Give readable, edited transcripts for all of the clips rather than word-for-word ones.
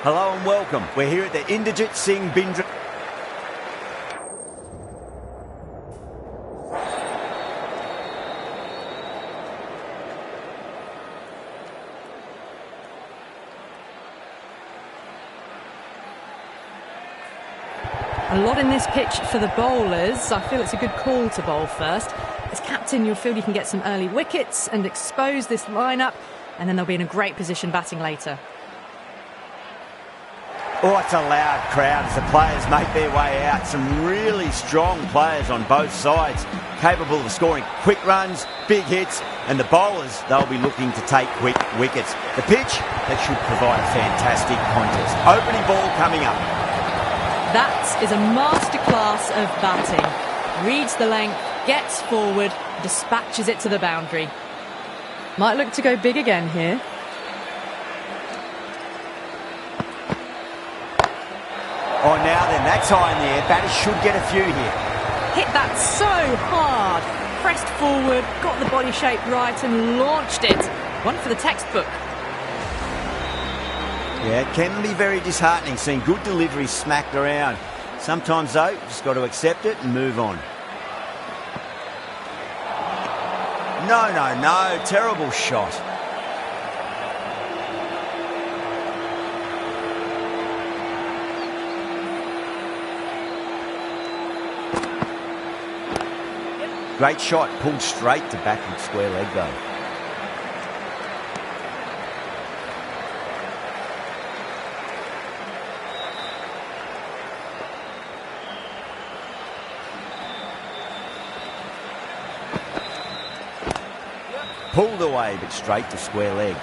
Hello and welcome. We're here at the Inderjit Singh Bindra. A lot in this pitch for the bowlers. I feel it's a good call to bowl first. As captain, you'll feel you can get some early wickets and expose this lineup, and then they'll be in a great position batting later. Oh, it's a loud crowd as the players make their way out. Some really strong players on both sides, capable of scoring quick runs, big hits, and the bowlers, they'll be looking to take quick wickets. The pitch, that should provide a fantastic contest. Opening ball coming up. That is a masterclass of batting. Reads the length, gets forward, dispatches it to the boundary. Might look to go big again here. Oh, now then, that's high in the air. Batters should get a few here. Hit that so hard. Pressed forward, got the body shape right and launched it. One for the textbook. Yeah, it can be very disheartening seeing good delivery smacked around. Sometimes, though, you've just got to accept it and move on. No. Terrible shot. Great shot, pulled straight to backward square leg though. Pulled away, but straight to square leg.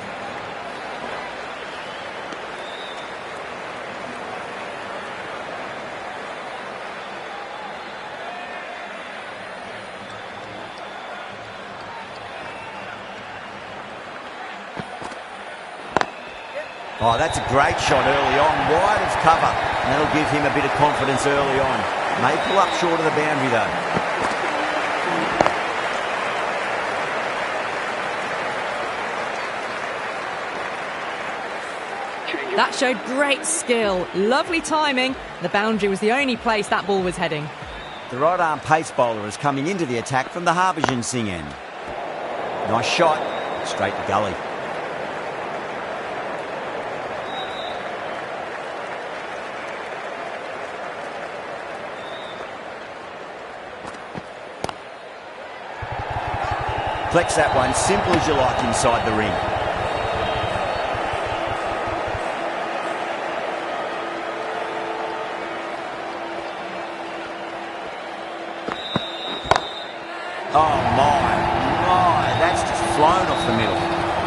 Oh, that's a great shot early on, wide of cover, and that'll give him a bit of confidence early on. May pull up short of the boundary though. That showed great skill, lovely timing. The boundary was the only place that ball was heading. The right arm pace bowler is coming into the attack from the Harbhajan Singh end. Nice shot, straight to gully. Flex that one, simple as you like inside the ring. Oh my, that's just flown off the middle.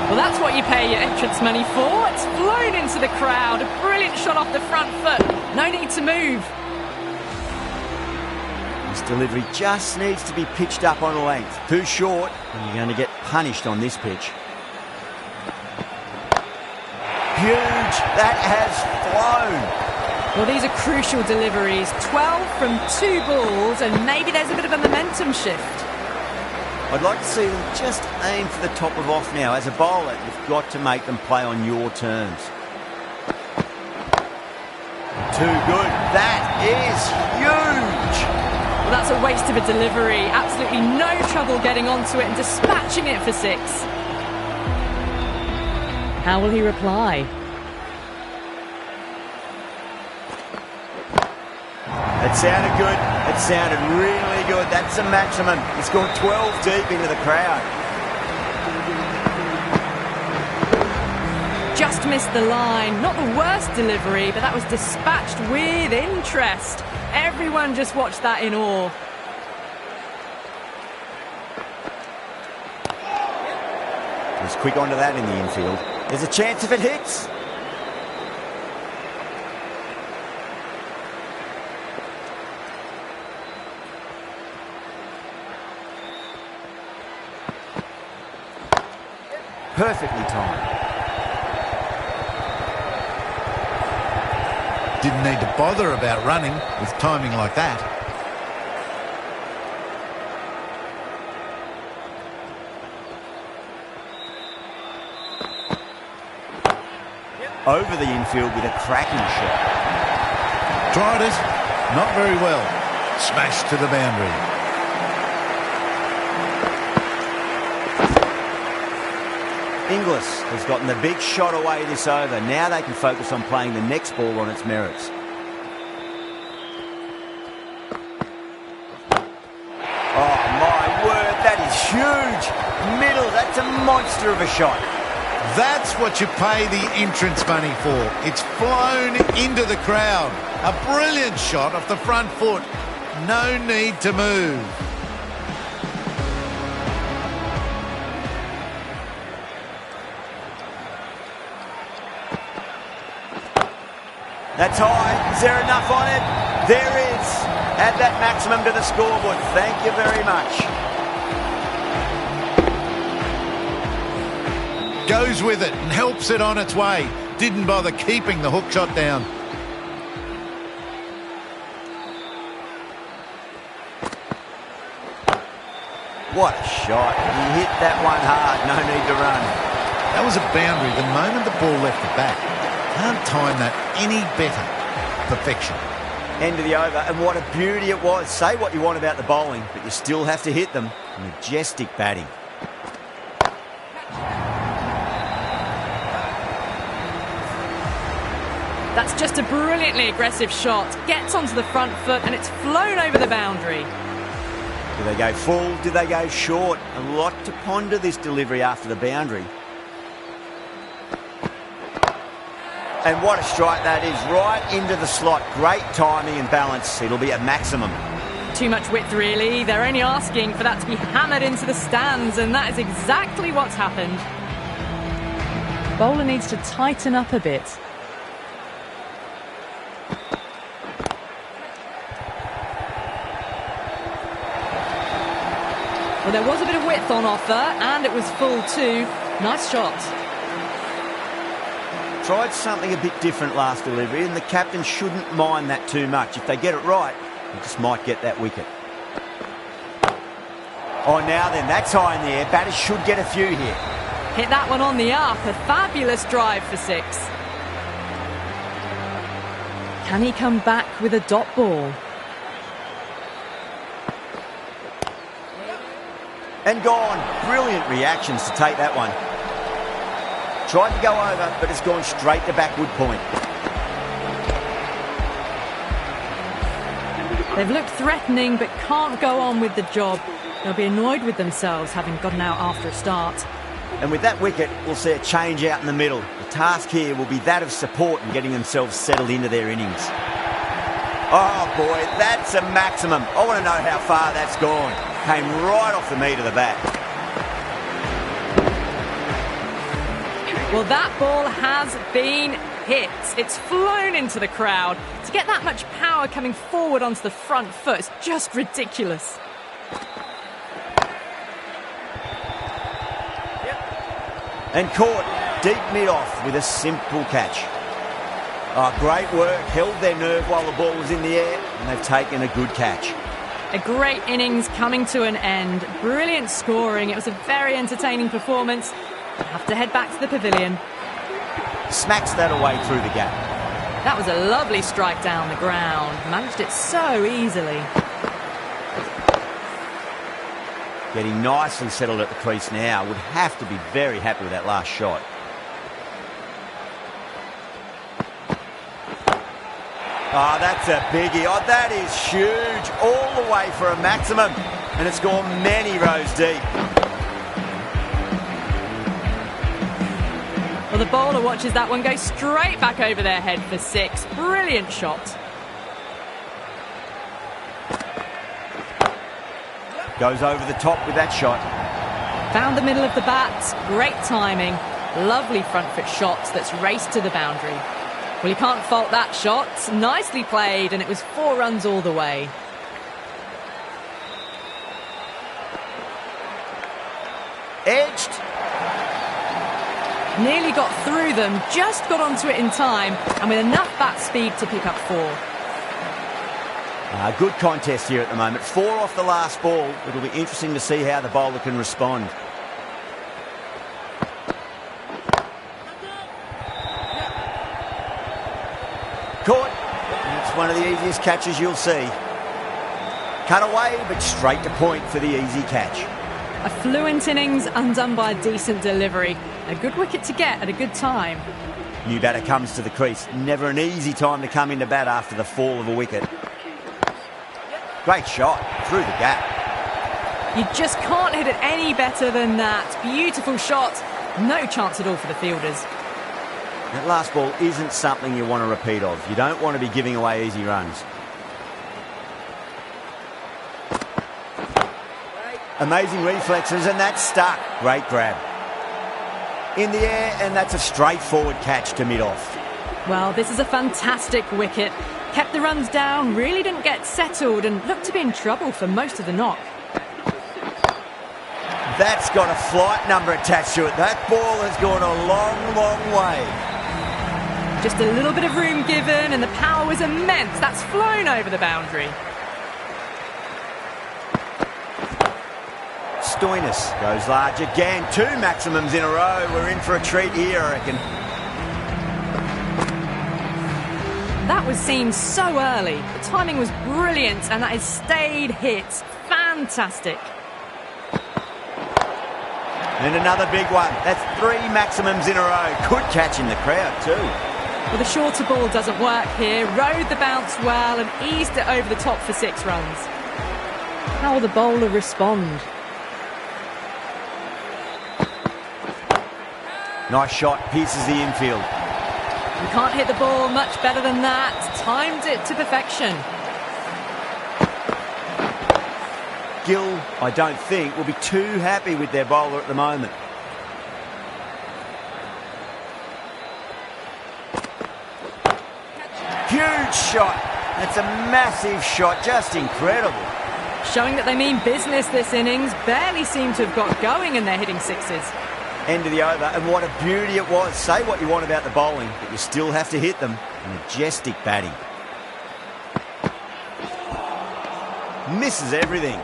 Well, that's what you pay your entrance money for. It's flown into the crowd. A brilliant shot off the front foot. No need to move. This delivery just needs to be pitched up on a length. Too short, and you're going to get punished on this pitch. Huge! That has flown! Well, these are crucial deliveries. 12 from 2 balls, and maybe there's a bit of a momentum shift. I'd like to see them just aim for the top of off now. As a bowler, you've got to make them play on your terms. Too good. That is huge! Well, that's a waste of a delivery. Absolutely no trouble getting onto it and dispatching it for 6. How will he reply? It sounded good. It sounded really good. That's the maximum. He scored 12 deep into the crowd. Just missed the line. Not the worst delivery, but that was dispatched with interest. Everyone just watched that in awe. Just quick onto that in the infield. There's a chance if it hits. Perfectly timed. Didn't need to bother about running with timing like that. over the infield with a cracking shot. Tried it. Not very well. Smashed to the boundary. Inglis has gotten the big shot away this over. Now they can focus on playing the next ball on its merits. Oh, my word, that is huge. Middle, that's a monster of a shot. That's what you pay the entrance money for. It's flown into the crowd. A brilliant shot off the front foot. No need to move. That's high. Is there enough on it? There is. Add that maximum to the scoreboard. Thank you very much. Goes with it and helps it on its way. Didn't bother keeping the hook shot down. What a shot. He hit that one hard. No need to run. That was a boundary the moment the ball left the bat. Can't time that any better. Perfection. End of the over, and what a beauty it was. Say what you want about the bowling, but you still have to hit them. Majestic batting. That's just a brilliantly aggressive shot. Gets onto the front foot and it's flown over the boundary. Do they go full? Do they go short? A lot to ponder this delivery after the boundary. And what a strike that is, right into the slot. Great timing and balance. It'll be at maximum. Too much width, really. They're only asking for that to be hammered into the stands, and that is exactly what's happened. Bowler needs to tighten up a bit. Well, there was a bit of width on offer, and it was full too. Nice shot. Tried something a bit different last delivery, and the captain shouldn't mind that too much. If they get it right, they just might get that wicket. Oh, now then, that's high in the air. Batters should get a few here. Hit that one on the up. A fabulous drive for 6. Can he come back with a dot ball? And gone. Brilliant reactions to take that one. Tried to go over, but it's gone straight to backward point. They've looked threatening, but can't go on with the job. They'll be annoyed with themselves, having gotten out after a start. And with that wicket, we'll see a change out in the middle. The task here will be that of support and getting themselves settled into their innings. Oh boy, that's a maximum. I want to know how far that's gone. Came right off the meat of the bat. Well, that ball has been hit. It's flown into the crowd. To get that much power coming forward onto the front foot is just ridiculous. And caught deep mid-off with a simple catch. Oh, great work. Held their nerve while the ball was in the air, and they've taken a good catch. A great innings coming to an end. Brilliant scoring. It was a very entertaining performance. I have to head back to the pavilion. Smacks that away through the gap. That was a lovely strike down the ground. Managed it so easily. Getting nicely settled at the crease now. Would have to be very happy with that last shot. Oh, that's a biggie. Oh, that is huge. All the way for a maximum. And it's gone many rows deep. Well, the bowler watches that one go straight back over their head for 6. Brilliant shot. Goes over the top with that shot. Found the middle of the bat. Great timing. Lovely front foot shot that's raced to the boundary. Well, you can't fault that shot. Nicely played, and it was 4 runs all the way. Edged. Nearly got through them, just got onto it in time, and with enough bat speed to pick up 4. Good contest here at the moment. 4 off the last ball. It'll be interesting to see how the bowler can respond. caught. And it's one of the easiest catches you'll see. Cut away, but straight to point for the easy catch. A fluent innings undone by a decent delivery. A good wicket to get at a good time. New batter comes to the crease. Never an easy time to come into bat after the fall of a wicket. Great shot through the gap. You just can't hit it any better than that. Beautiful shot. No chance at all for the fielders. That last ball isn't something you want to repeat of. You don't want to be giving away easy runs. Amazing reflexes, and that's stuck. Great grab. In the air, and that's a straightforward catch to mid-off. Well, this is a fantastic wicket. Kept the runs down, really didn't get settled, and looked to be in trouble for most of the knock. That's got a flight number attached to it. That ball has gone a long, long way. Just a little bit of room given, and the power was immense. That's flown over the boundary. Stoinis goes large again. 2 maximums in a row. We're in for a treat here, I reckon. That was seen so early. The timing was brilliant, and that is stayed hit. Fantastic. And another big one. That's 3 maximums in a row. Good catch in the crowd too. Well, the shorter ball doesn't work here. Rode the bounce well and eased it over the top for 6 runs. How will the bowler respond? Nice shot, pierces the infield. You can't hit the ball much better than that. Timed it to perfection. Gill, I don't think, will be too happy with their bowler at the moment. Huge shot. That's a massive shot, just incredible. Showing that they mean business this innings. Barely seem to have got going, and they're hitting 6s. End of the over, and what a beauty it was. Say what you want about the bowling, but you still have to hit them. Majestic batting. Misses everything.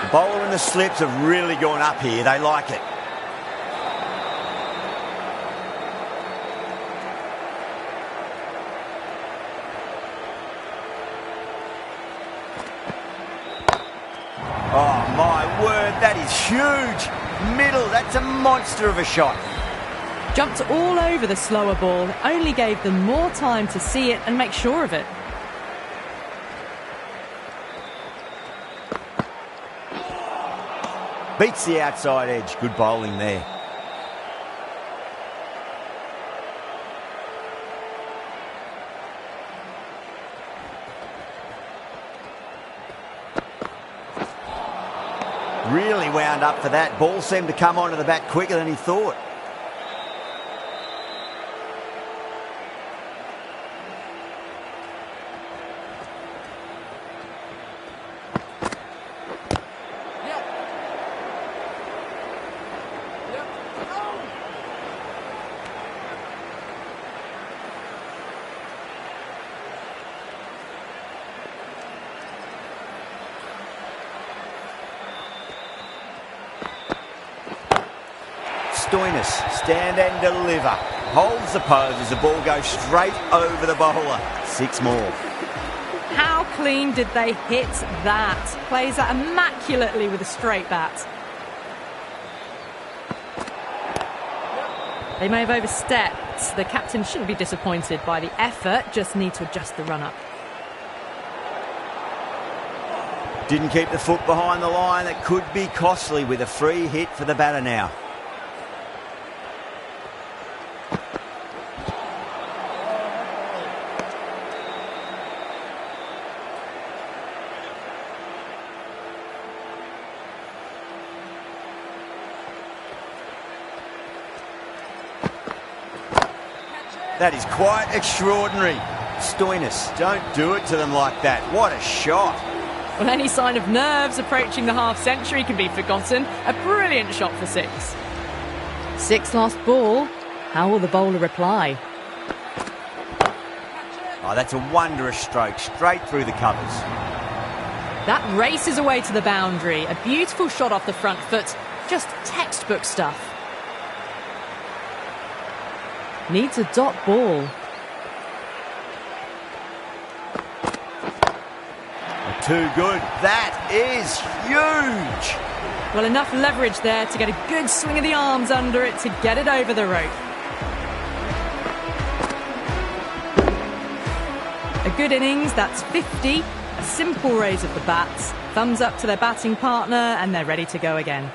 The bowler and the slips have really gone up here. They like it. Oh, my word, that is huge. Middle, that's a monster of a shot. Jumped all over the slower ball. Only gave them more time to see it and make sure of it. Beats the outside edge. Good bowling there. Really wound up for that. Ball seemed to come onto the bat quicker than he thought. Stoinis, stand and deliver. Holds the pose as the ball goes straight over the bowler. 6 more. How clean did they hit that? Plays that immaculately with a straight bat. They may have overstepped. The captain shouldn't be disappointed by the effort, just need to adjust the run-up. Didn't keep the foot behind the line. That could be costly with a free hit for the batter now. That is quite extraordinary. Stoinis, don't do it to them like that. What a shot. Well, any sign of nerves approaching the half-century can be forgotten. A brilliant shot for 6. 6 last ball. How will the bowler reply? Oh, that's a wondrous stroke, straight through the covers. That races away to the boundary. A beautiful shot off the front foot. Just textbook stuff. Needs a dot ball. Too good. That is huge. Well, enough leverage there to get a good swing of the arms under it to get it over the rope. A good innings, that's 50. A simple raise of the bats. Thumbs up to their batting partner and they're ready to go again.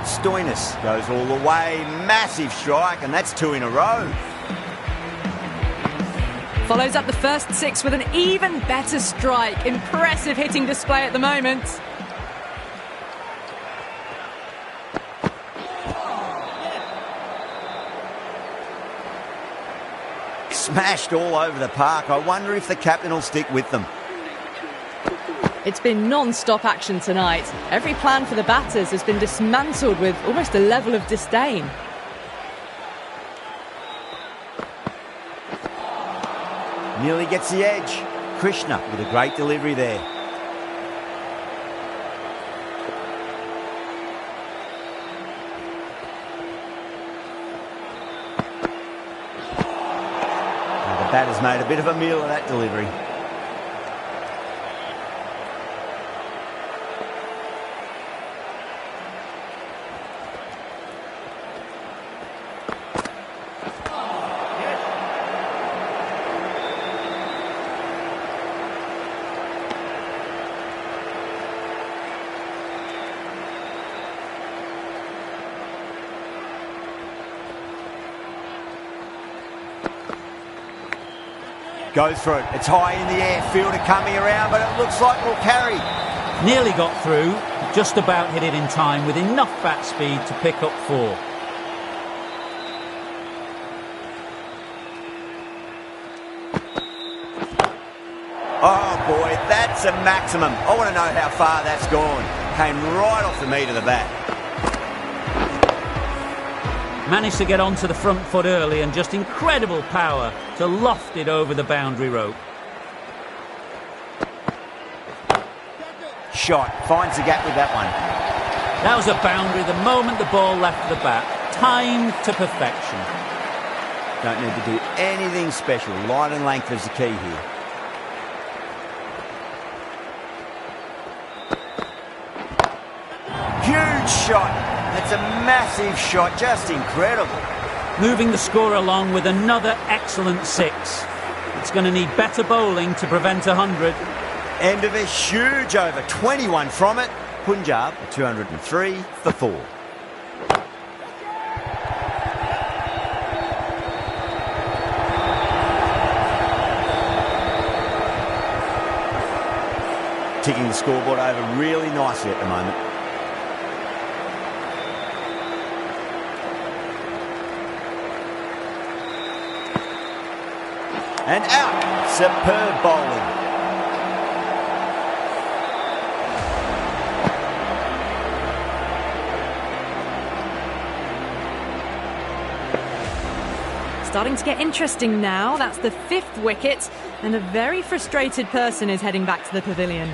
Stoinis goes all the way. Massive strike, and that's 2 in a row. Follows up the first 6 with an even better strike. Impressive hitting display at the moment. Smashed all over the park. I wonder if the captain will stick with them. It's been non-stop action tonight. Every plan for the batters has been dismantled with almost a level of disdain. Nearly gets the edge. Krishna with a great delivery there. Now the batter's made a bit of a meal of that delivery. Goes for it. It's high in the air. Fielder coming around, but it looks like it'll carry. Nearly got through. Just about hit it in time with enough bat speed to pick up 4. Oh boy, that's a maximum. I want to know how far that's gone. Came right off the meat of the bat. Managed to get onto the front foot early and just incredible power to loft it over the boundary rope. Shot. Finds the gap with that one. That was a boundary the moment the ball left the bat. Timed to perfection. Don't need to do anything special. Line and length is the key here. Huge shot. That's a massive shot. Just incredible. Moving the score along with another excellent 6. It's going to need better bowling to prevent 100. End of a huge over. 21 from it. Punjab 203 for 4. Ticking the scoreboard over really nicely at the moment. And out. Superb bowling. Starting to get interesting now. That's the 5th wicket, and a very frustrated person is heading back to the pavilion.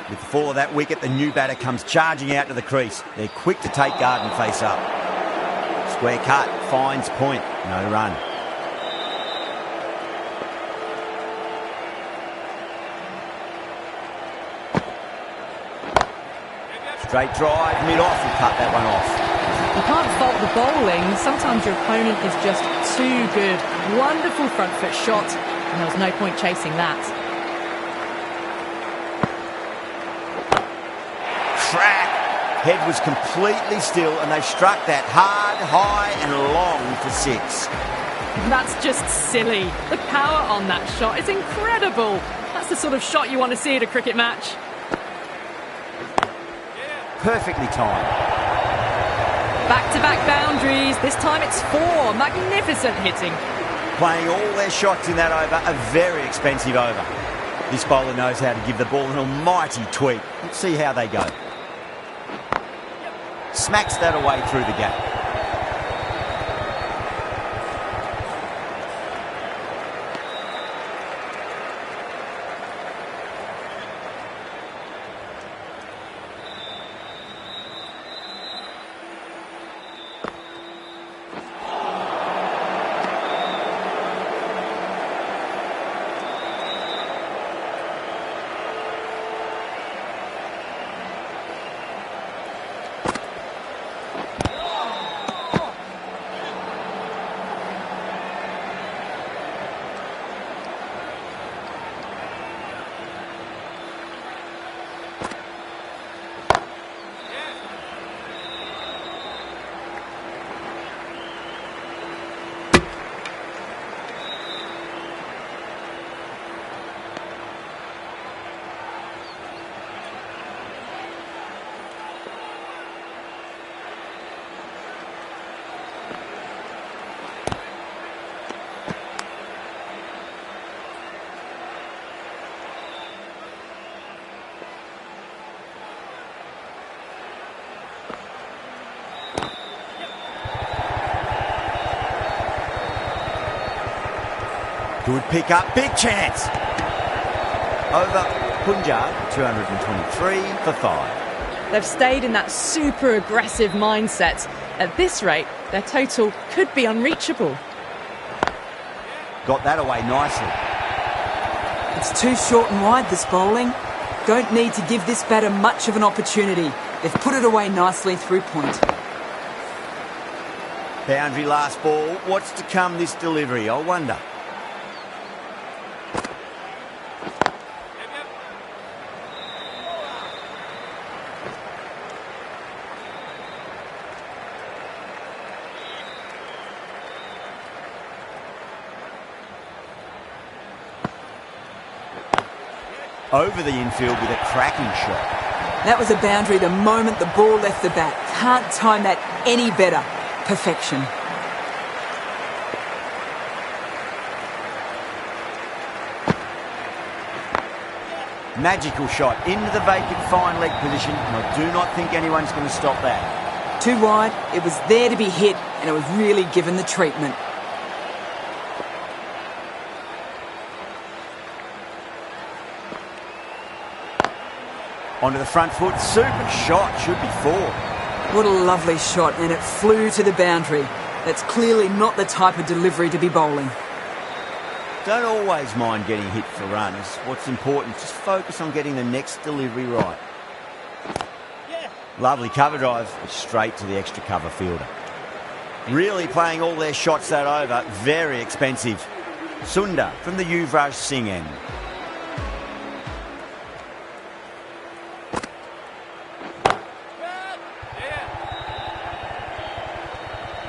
With the fall of that wicket, the new batter comes charging out to the crease. They're quick to take guard and face up. Square cut, finds point, no run. Straight drive, mid-off, and cut that one off. You can't fault the bowling. Sometimes your opponent is just too good. Wonderful front foot shot, and there was no point chasing that. Crack! Head was completely still, and they struck that hard, high, and long for 6. That's just silly. The power on that shot is incredible. That's the sort of shot you want to see at a cricket match. Perfectly timed. Back-to-back boundaries. This time it's 4. Magnificent hitting. Playing all their shots in that over, a very expensive over. This bowler knows how to give the ball an almighty tweak. Let's see how they go. Smacks that away through the gap. Good pick up, big chance. Over Punjab, 223 for 5. They've stayed in that super aggressive mindset. At this rate, their total could be unreachable. Got that away nicely. It's too short and wide, this bowling. Don't need to give this batter much of an opportunity. They've put it away nicely through point. Boundary last ball. What's to come this delivery, I wonder? Over the infield with a cracking shot. That was a boundary the moment the ball left the bat. Can't time that any better. Perfection. Magical shot into the vacant fine leg position, and I do not think anyone's going to stop that. Too wide, it was there to be hit, and it was really given the treatment. Onto the front foot, super shot, should be 4. What a lovely shot, and it flew to the boundary. That's clearly not the type of delivery to be bowling. Don't always mind getting hit for runs. What's important, just focus on getting the next delivery right. Lovely cover drive, straight to the extra cover fielder. Really playing all their shots that over, very expensive. Sundar from the Yuvraj Singh end.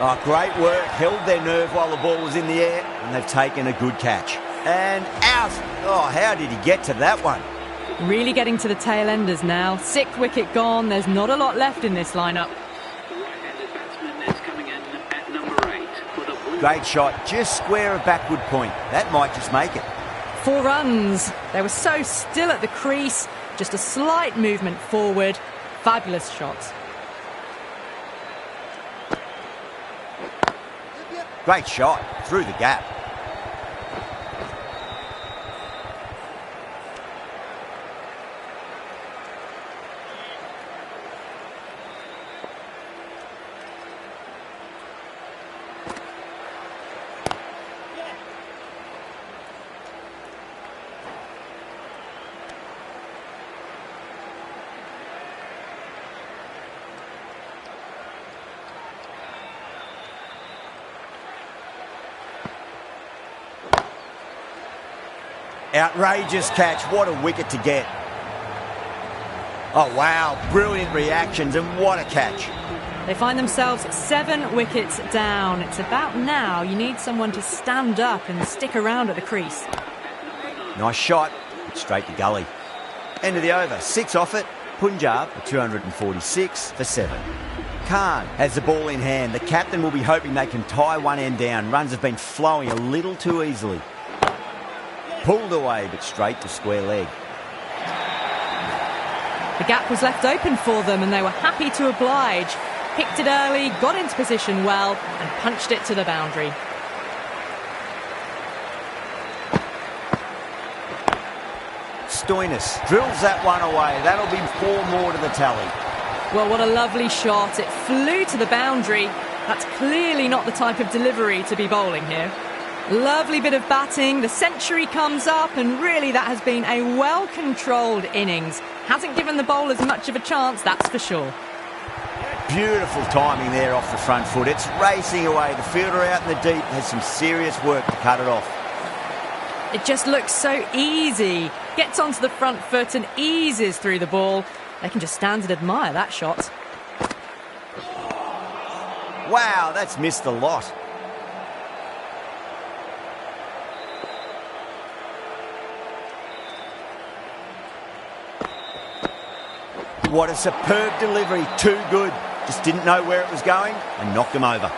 Oh, great work, held their nerve while the ball was in the air, and they've taken a good catch. And out! Oh, how did he get to that one? Really getting to the tail enders now. 6th wicket gone, there's not a lot left in this lineup. Great shot, just square of backward point. That might just make it. 4 runs. They were so still at the crease, just a slight movement forward. Fabulous shots. Great shot, through the gap. Outrageous catch, what a wicket to get. Oh wow, brilliant reactions and what a catch. They find themselves 7 wickets down. It's about now you need someone to stand up and stick around at the crease. Nice shot, straight to gully. End of the over, 6 off it. Punjab, 246 for 7. Khan has the ball in hand. The captain will be hoping they can tie one end down. Runs have been flowing a little too easily. Pulled away, but straight to square leg. The gap was left open for them and they were happy to oblige. Picked it early, got into position well and punched it to the boundary. Stoinis drills that one away. That'll be 4 more to the tally. Well, what a lovely shot. It flew to the boundary. That's clearly not the type of delivery to be bowling here. Lovely bit of batting, the century comes up, and really that has been a well-controlled innings. Hasn't given the bowlers much of a chance, that's for sure. Beautiful timing there off the front foot. It's racing away. The fielder out in the deep has some serious work to cut it off. It just looks so easy. Gets onto the front foot and eases through the ball. They can just stand and admire that shot. Wow, that's missed a lot. What a superb delivery, too good. Just didn't know where it was going and knocked him over.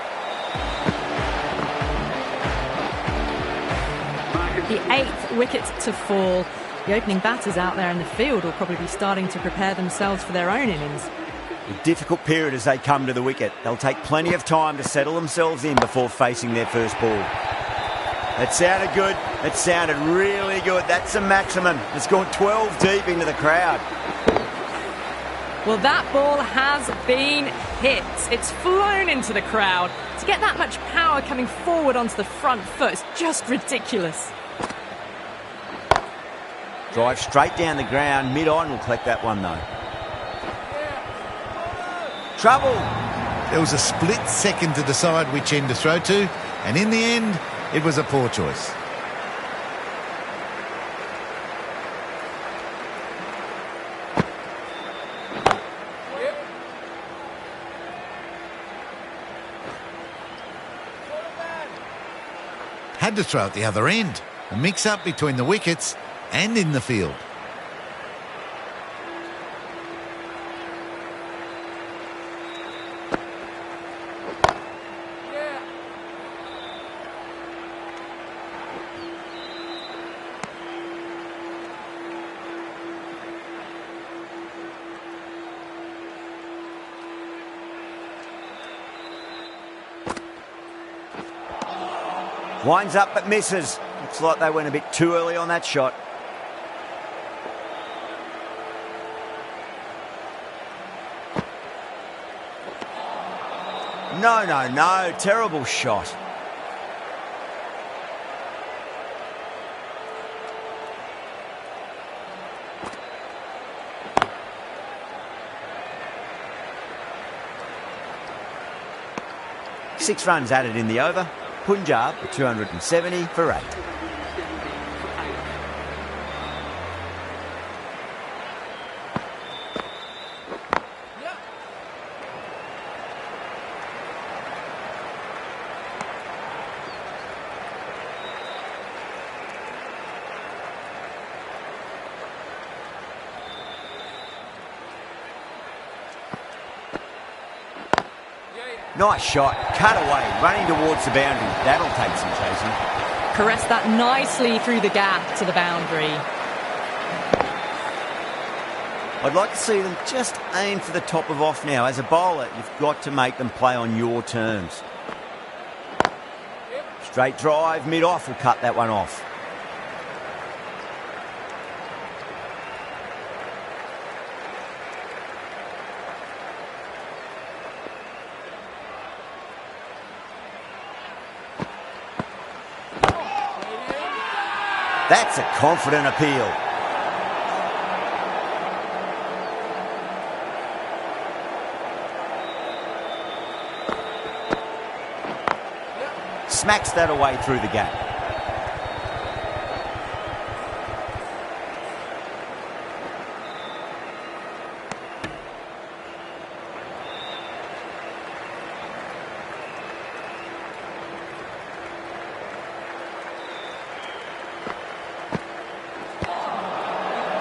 The 8th wicket to fall. The opening batters out there in the field will probably be starting to prepare themselves for their own innings. A difficult period as they come to the wicket. They'll take plenty of time to settle themselves in before facing their first ball. It sounded good. It sounded really good. That's the maximum. It's gone 12 deep into the crowd. Well, that ball has been hit. It's flown into the crowd. To get that much power coming forward onto the front foot is just ridiculous. Drive straight down the ground. Mid-on will collect that one, though. Trouble. There was a split second to decide which end to throw to, and in the end, it was a poor choice. Had to throw at the other end. A mix-up between the wickets and in the field. Winds up but misses. Looks like they went a bit too early on that shot. No. Terrible shot. Six runs added in the over. Punjab 270 for 8. Nice shot, cut away, running towards the boundary. That'll take some chasing. Caressed that nicely through the gap to the boundary. I'd like to see them just aim for the top of off now. As a bowler, you've got to make them play on your terms. Straight drive, mid-off will cut that one off. That's a confident appeal. Smacks that away through the gap.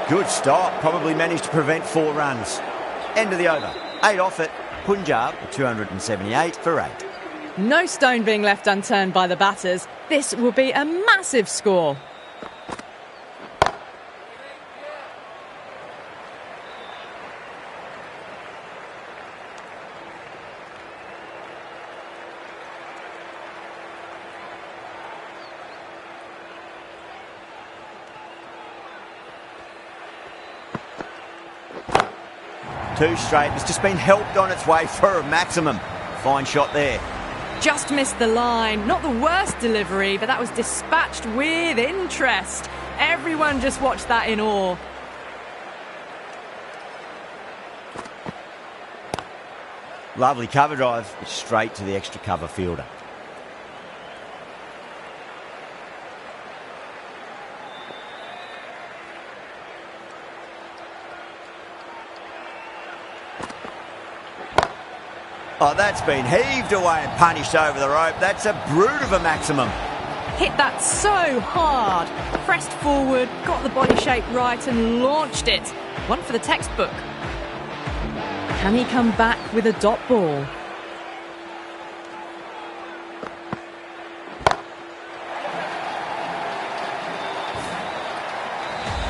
Good stop. Probably managed to prevent 4 runs. End of the over. 8 off it. Punjab 278 for 8. No stone being left unturned by the batters. This will be a massive score. Two straight. It's just been helped on its way for a maximum. Fine shot there. Just missed the line. Not the worst delivery, but that was dispatched with interest. Everyone just watched that in awe. Lovely cover drive, straight to the extra cover fielder. Oh, that's been heaved away and punished over the rope. That's a brute of a maximum. Hit that so hard. Pressed forward, got the body shape right and launched it. One for the textbook. Can he come back with a dot ball?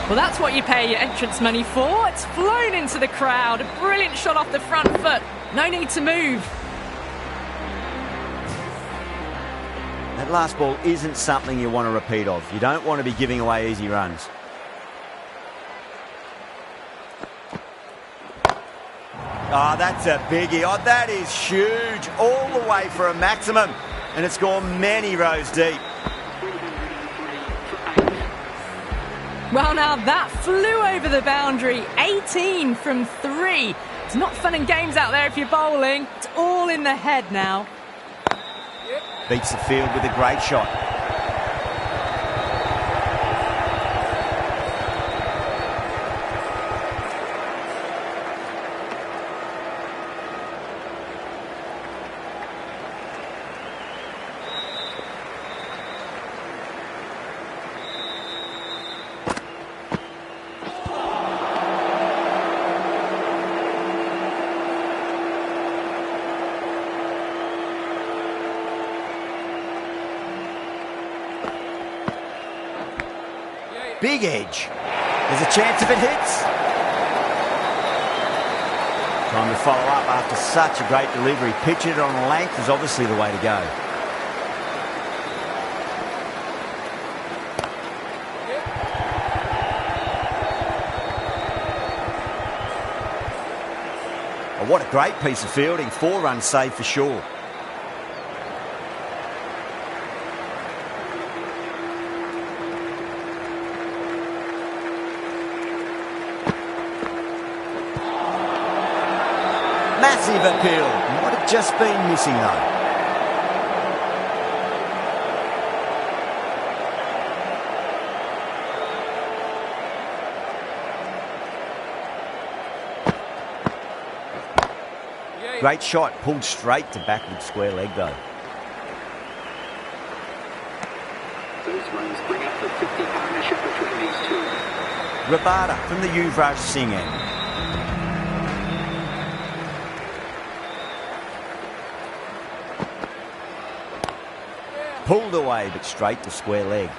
Well, that's what you pay your entrance money for. It's flown into the crowd. A brilliant shot off the front foot. No need to move. That last ball isn't something you want to repeat of. You don't want to be giving away easy runs. Oh, that's a biggie. Oh, that is huge. All the way for a maximum. And it's gone many rows deep. Well, now that flew over the boundary. 18 from 3. It's not fun and games out there if you're bowling. It's all in the head now. Beats the field with a great shot. Big edge. There's a chance if it hits. Time to follow up after such a great delivery. Pitching it on a length is obviously the way to go. Oh, what a great piece of fielding. 4 runs saved for sure. Massive appeal. Might have just been missing though. Great shot, pulled straight to backward square leg though. Those runs bring up the 50 partnership between these two. Rabada from the Yuvraj Singh end. Pulled away, but straight to square leg.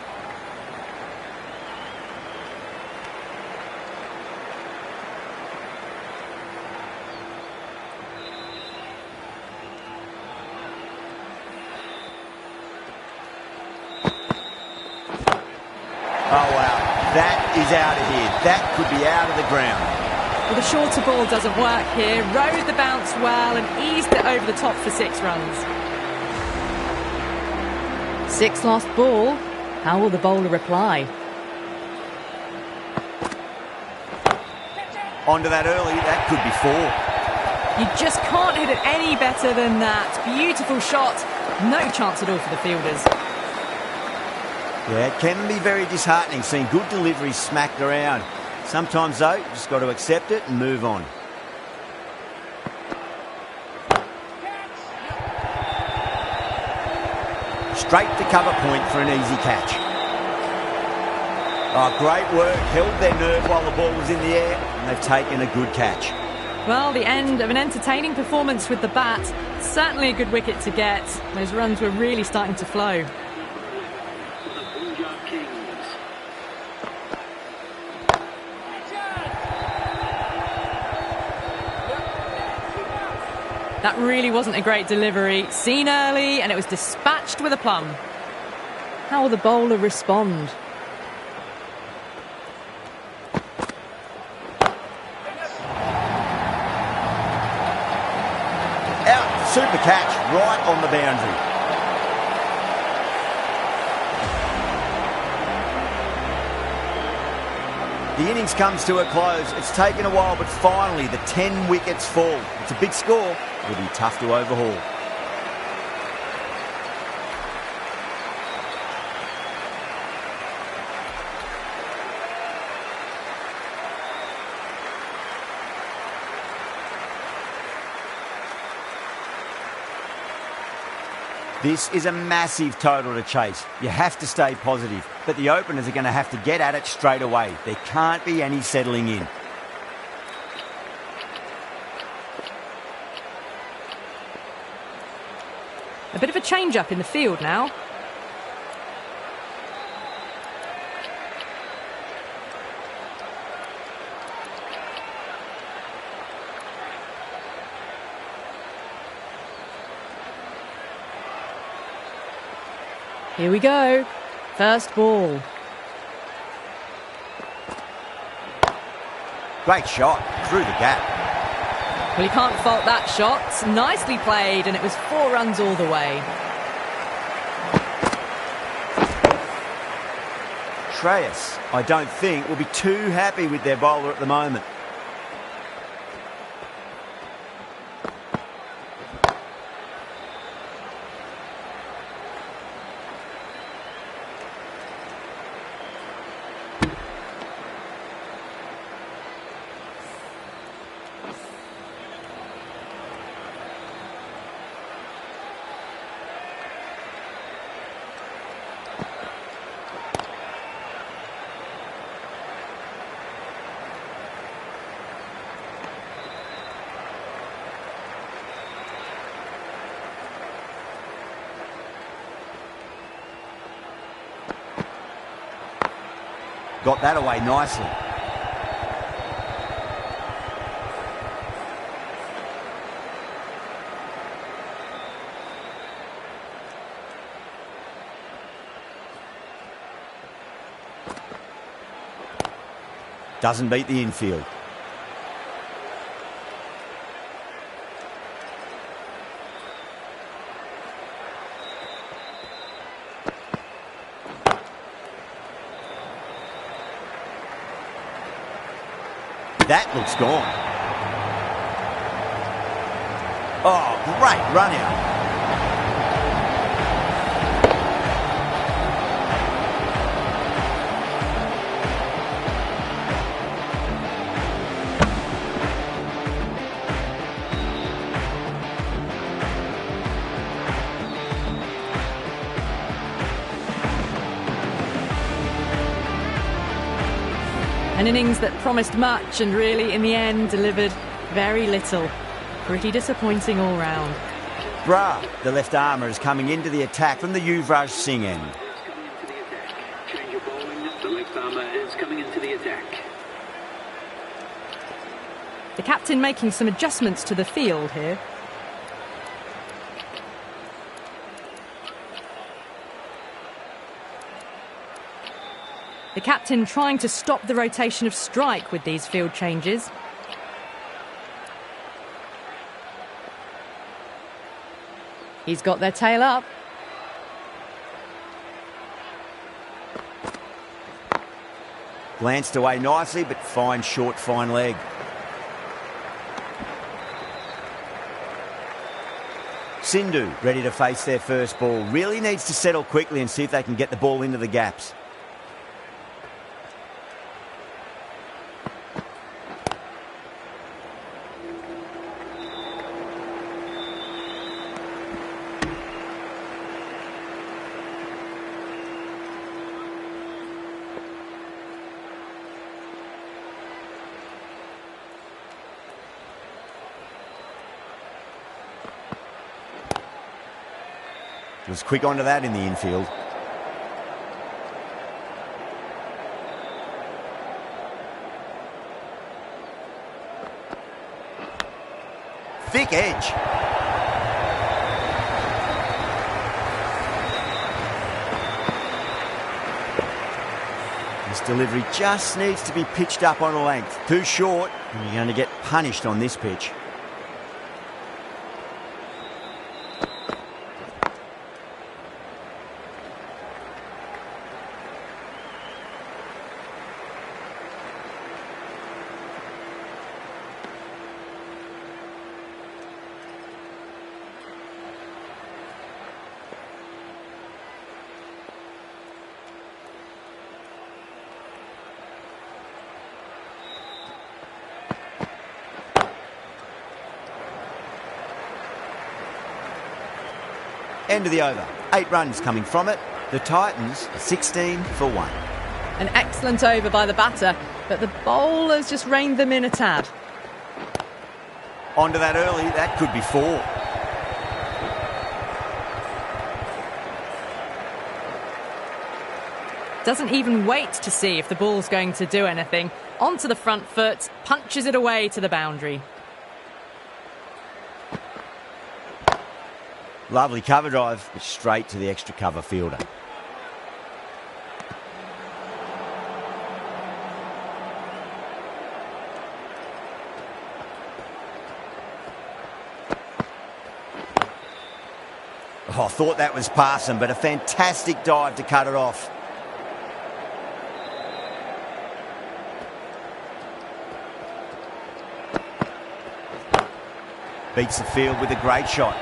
Oh, wow. That is out of here. That could be out of the ground. Well, the shorter ball doesn't work here. Rode the bounce well and eased it over the top for 6 runs. 6 lost ball. How will the bowler reply? Onto that early, that could be 4. You just can't hit it any better than that. Beautiful shot. No chance at all for the fielders. Yeah, it can be very disheartening seeing good deliveries smacked around. Sometimes though, you just got to accept it and move on. Straight to cover point for an easy catch. Oh, great work. Held their nerve while the ball was in the air, and they've taken a good catch. Well, the end of an entertaining performance with the bat. Certainly a good wicket to get. Those runs were really starting to flow. That really wasn't a great delivery. Seen early, and it was dispatched with a plum. How will the bowler respond? Out, super catch, right on the boundary. The innings comes to a close. It's taken a while, but finally the 10 wickets fall. It's a big score. It'll be tough to overhaul. This is a massive total to chase. You have to stay positive, but the openers are going to have to get at it straight away. There can't be any settling in. A bit of a change-up in the field now. Here we go. First ball. Great shot through the gap. Well, you can't fault that shot. Nicely played, and it was 4 runs all the way. Treyas, I don't think, will be too happy with their bowler at the moment. Got that away nicely. Doesn't beat the infield. That looks gone. Oh, great run out. An innings that promised much and really, in the end, delivered very little. Pretty disappointing all round. Bra, the left armour, is coming into the attack from the Yuvraj Singh end. Change your bowling. The left armour is coming into the attack. The captain making some adjustments to the field here. The captain trying to stop the rotation of strike with these field changes. He's got their tail up. Glanced away nicely, but fine short, fine leg. Sindhu ready to face their first ball. Really needs to settle quickly and see if they can get the ball into the gaps. Was quick onto that in the infield. Thick edge. This delivery just needs to be pitched up on a length. Too short, and you're going to get punished on this pitch. End of the over. 8 runs coming from it. The Titans are 16 for 1. An excellent over by the batter, but the bowlers just reined them in a tad. Onto that early, that could be 4. Doesn't even wait to see if the ball's going to do anything. Onto the front foot, punches it away to the boundary. Lovely cover drive, but straight to the extra cover fielder. Oh, I thought that was passing, but a fantastic dive to cut it off. Beats the field with a great shot.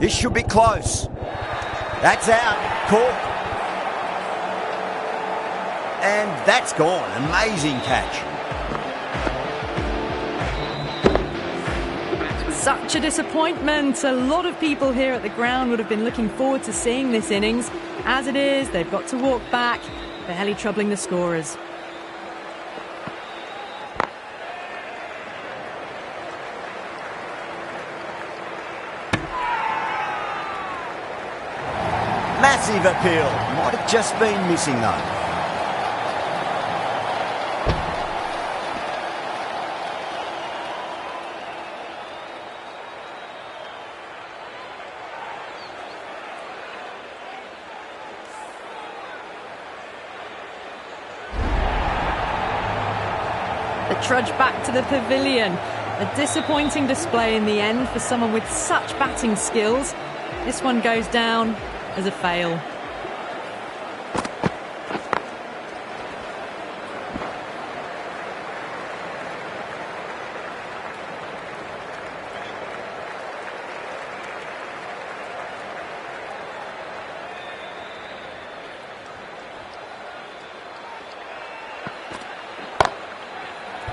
This should be close. That's out. Caught. And that's gone. Amazing catch. Such a disappointment. A lot of people here at the ground would have been looking forward to seeing this innings. As it is, they've got to walk back, barely troubling the scorers. Massive appeal. Might have just been missing though. The trudge back to the pavilion. A disappointing display in the end for someone with such batting skills. This one goes down as a fail.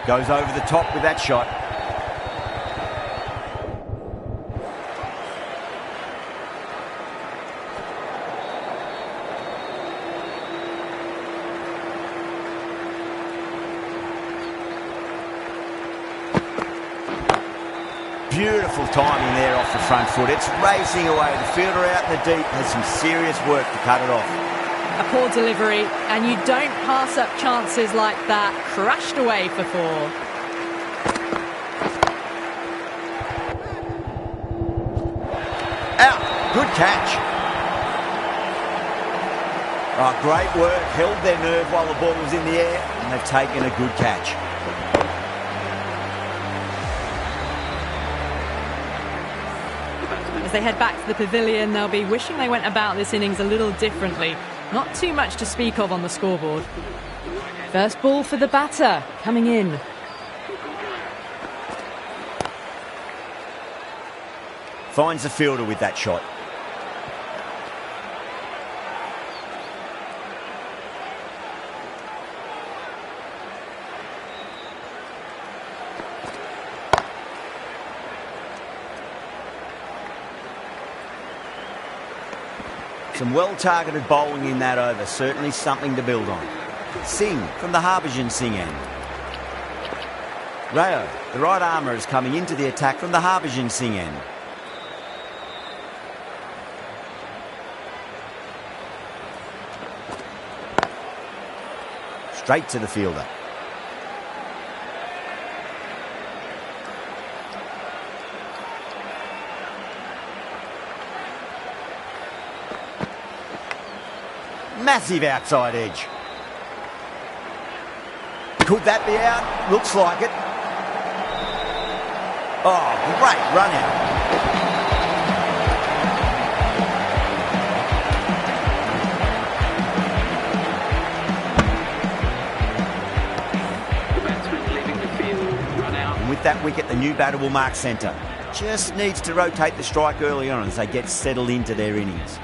Goes over the top with that shot. Beautiful timing there off the front foot. It's racing away. The fielder out in the deep has some serious work to cut it off. A poor delivery, and you don't pass up chances like that. Crashed away for 4. Out. Good catch. Oh, great work. Held their nerve while the ball was in the air, and they've taken a good catch. As they head back to the pavilion, they'll be wishing they went about this innings a little differently. Not too much to speak of on the scoreboard. First ball for the batter, coming in. Finds the fielder with that shot. Some well-targeted bowling in that over, certainly something to build on. Singh from the Harbhajan Singh end. Rayo, the right armour, is coming into the attack from the Harbhajan Singh end. Straight to the fielder. Massive outside edge. Could that be out? Looks like it. Oh, great run out. The batsman leaving the field, run out. And with that wicket, the new batter will mark centre. Just needs to rotate the strike early on as they get settled into their innings.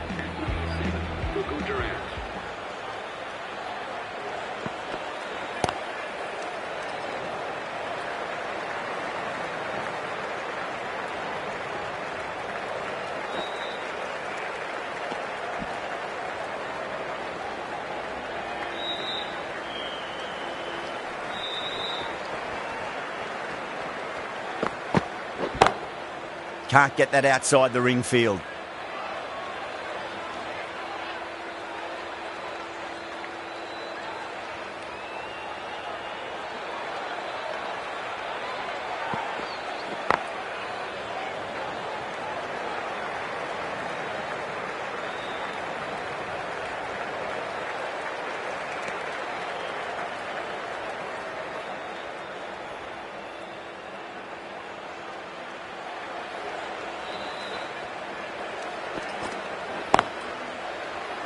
Can't get that outside the ring field.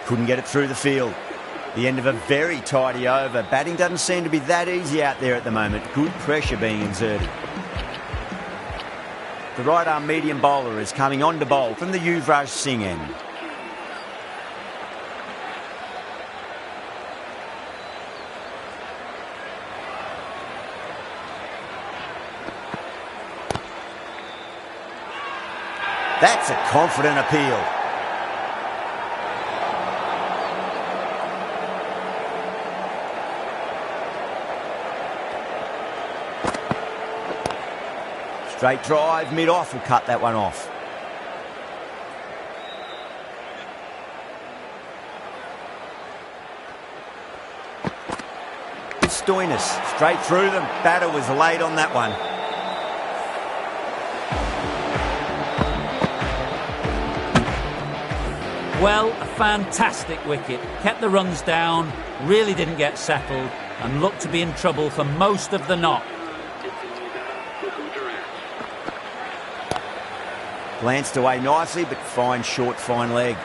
Couldn't get it through the field. The end of a very tidy over. Batting doesn't seem to be that easy out there at the moment. Good pressure being exerted. The right arm medium bowler is coming on to bowl from the Yuvraj Singh end. That's a confident appeal. Straight drive, mid-off will cut that one off. Stoinis, straight through them. Batter was late on that one. Well, a fantastic wicket. Kept the runs down, really didn't get settled, and looked to be in trouble for most of the knock. Glanced away nicely, but fine short, fine leg.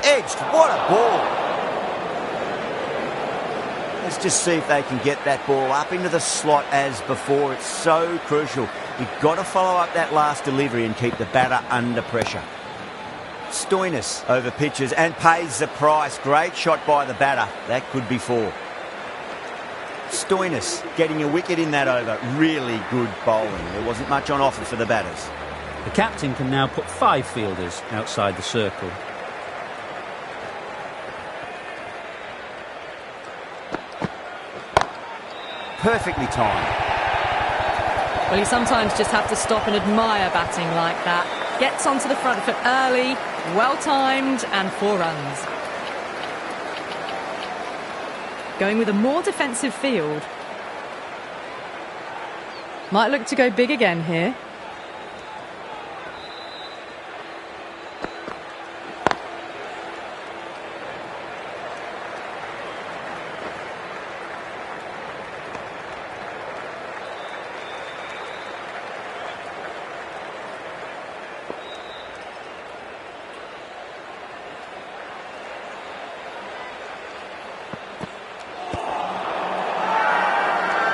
Edged, what a ball! Let's just see if they can get that ball up into the slot as before. It's so crucial. You've got to follow up that last delivery and keep the batter under pressure. Stoinis over pitches and pays the price. Great shot by the batter. That could be four. Stoinis getting a wicket in that over. Really good bowling. There wasn't much on offer for the batters. The captain can now put 5 fielders outside the circle. Perfectly timed. Well, you sometimes just have to stop and admire batting like that. Gets onto the front foot early, well-timed, and 4 runs. Going with a more defensive field. Might look to go big again here.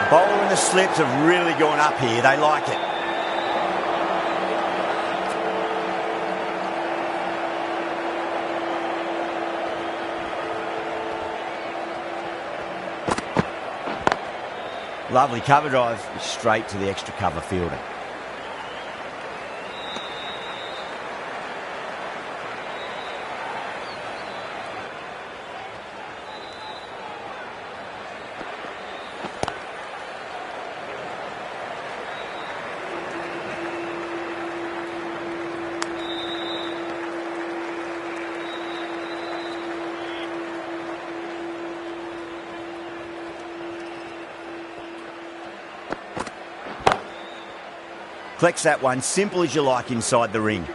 Bowler and the slips have really gone up here. They like it. Lovely cover drive, straight to the extra cover fielder. Collects that one, simple as you like inside the ring.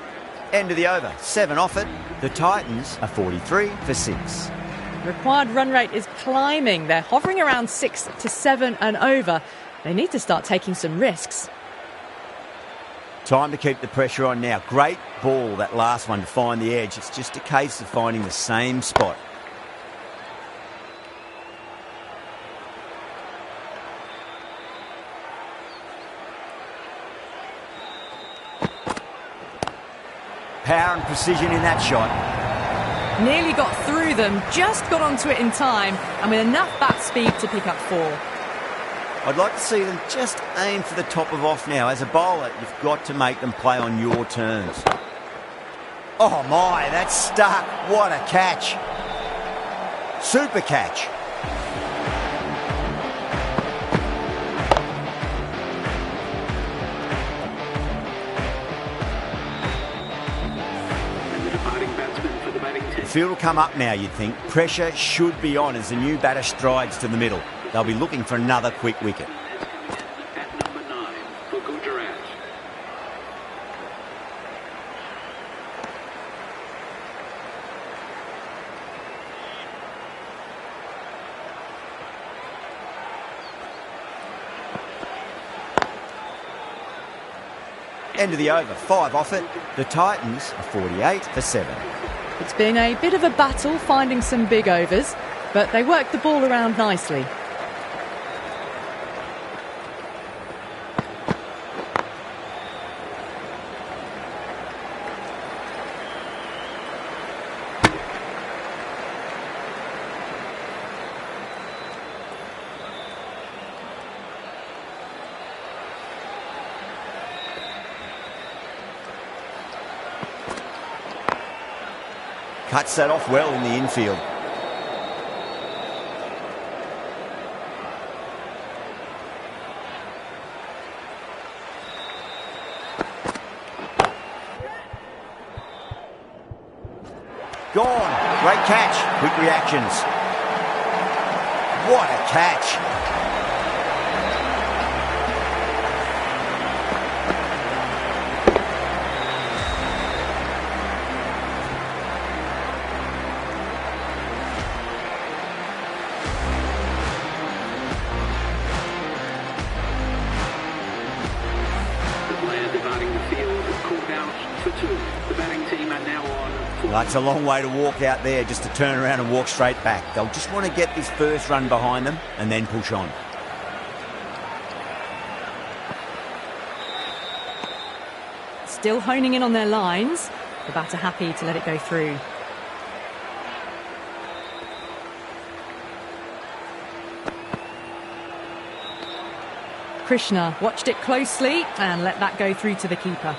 End of the over, 7 off it. The Titans are 43 for 6. Required run rate is climbing. They're hovering around 6 to 7 and over. They need to start taking some risks. Time to keep the pressure on now. Great ball, that last one, to find the edge. It's just a case of finding the same spot. Power and precision in that shot. Nearly got through them, just got onto it in time, and with enough bat speed to pick up 4. I'd like to see them just aim for the top of off now. As a bowler, you've got to make them play on your terms. Oh my, that's stuck. What a catch. Super catch. The field will come up now, you'd think. Pressure should be on as the new batter strides to the middle. They'll be looking for another quick wicket. At number 9, for Gujarat. End of the over, 5 off it. The Titans are 48 for 7. It's been a bit of a battle finding some big overs, but they worked the ball around nicely. Cuts that off well in the infield. Gone. Great catch. Quick reactions. What a catch. That's a long way to walk out there just to turn around and walk straight back. They'll just want to get this first run behind them and then push on. Still honing in on their lines. The batter happy to let it go through. Krishna watched it closely and let that go through to the keeper.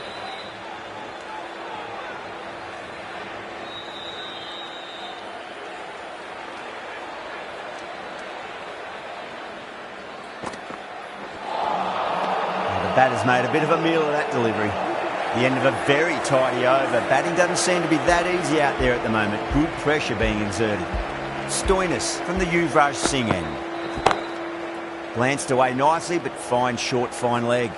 Batter's made a bit of a meal of that delivery. The end of a very tidy over. Batting doesn't seem to be that easy out there at the moment. Good pressure being exerted. Stoinis from the Yuvraj Singh end. Glanced away nicely, but fine short, fine leg.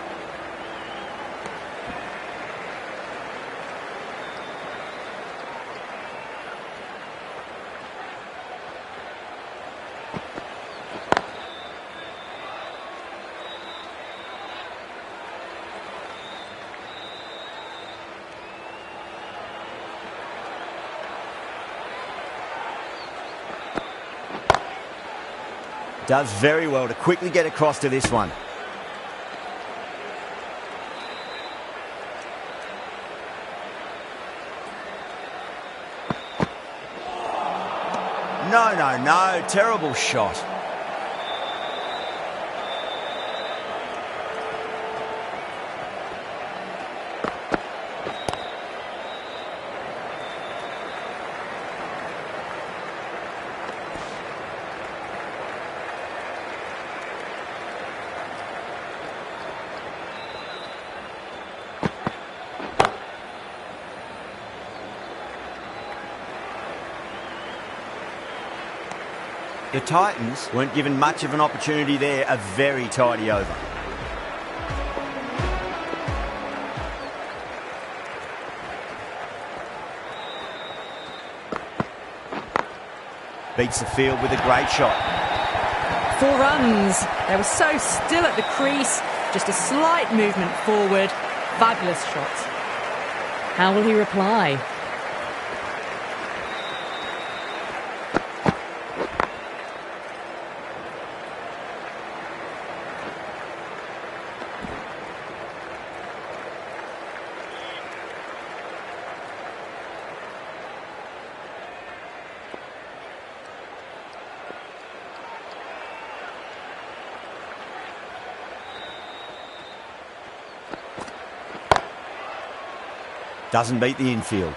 Does very well to quickly get across to this one. No. Terrible shot. The Titans weren't given much of an opportunity there. A very tidy over. Beats the field with a great shot. 4 runs. They were so still at the crease. Just a slight movement forward. Fabulous shot. How will he reply? Doesn't beat the infield.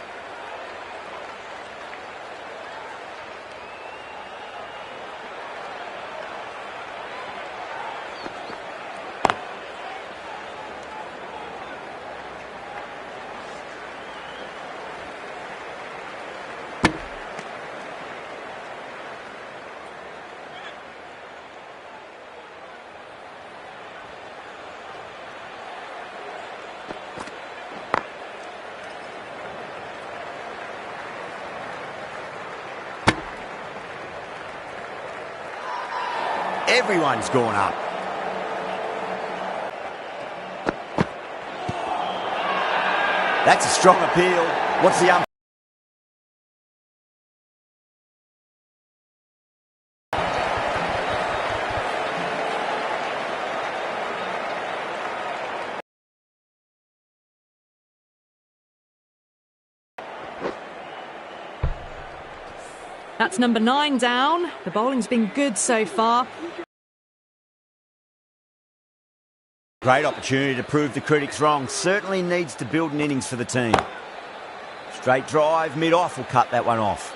Everyone's gone up. That's a strong appeal. What's the That's number 9 down. The bowling's been good so far. Great opportunity to prove the critics wrong. Certainly needs to build an innings for the team. Straight drive, mid-off will cut that one off.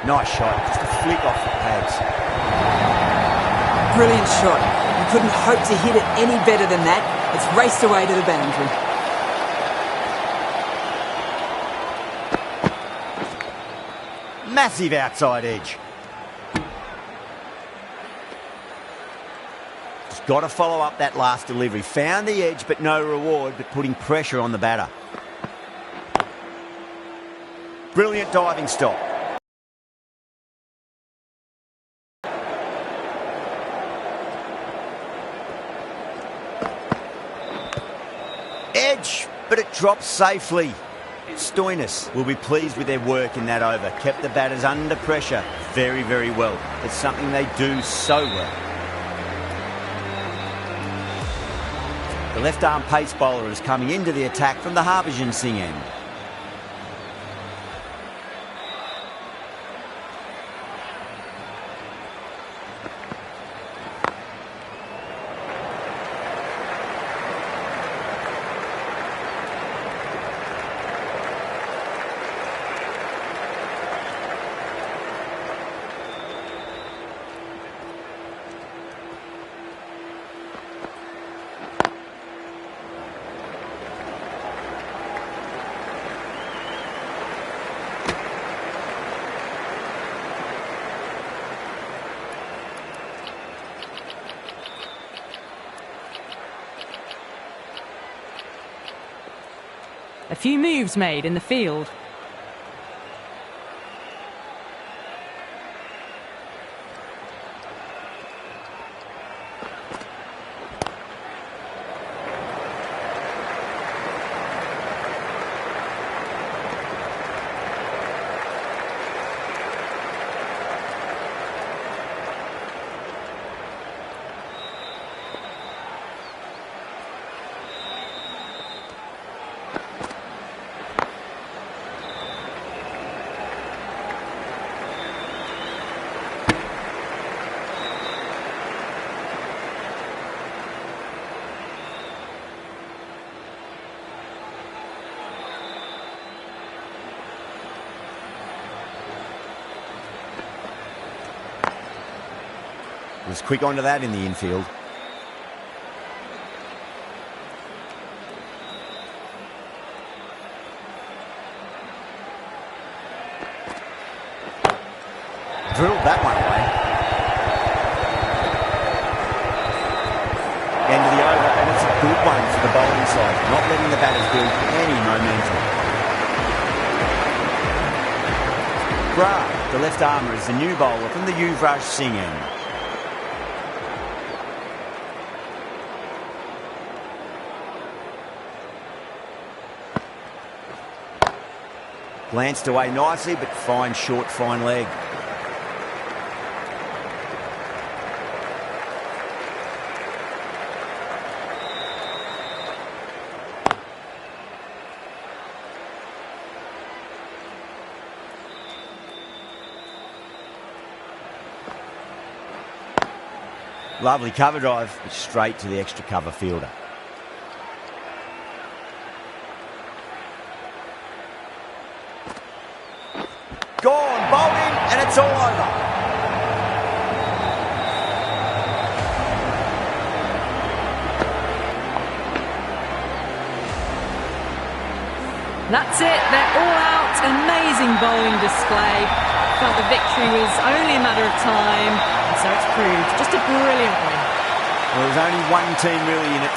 Nice shot, just a flick off the pads. Brilliant shot. You couldn't hope to hit it any better than that. It's raced away to the boundary. Massive outside edge. Just got to follow up that last delivery. Found the edge, but no reward, but putting pressure on the batter. Brilliant diving stop. Edge, but it drops safely. Stoinis will be pleased with their work in that over. Kept the batters under pressure very, very well. It's something they do so well. The left-arm pace bowler is coming into the attack from the Harbhajan Singh end. A few moves made in the field. Was quick onto that in the infield. Drilled that one away. End of the over, and it's a good one for the bowling side, not letting the batters build any momentum. Graf, the left armour, is the new bowler from the Yuvraj Singh end. Glanced away nicely, but fine short, fine leg. Lovely cover drive, but straight to the extra cover fielder. Gone, bowled in, and it's all over. That's it, they're all out. Amazing bowling display. felt the victory was only a matter of time, and so it's proved just a brilliant win. Well, there was only one team really in it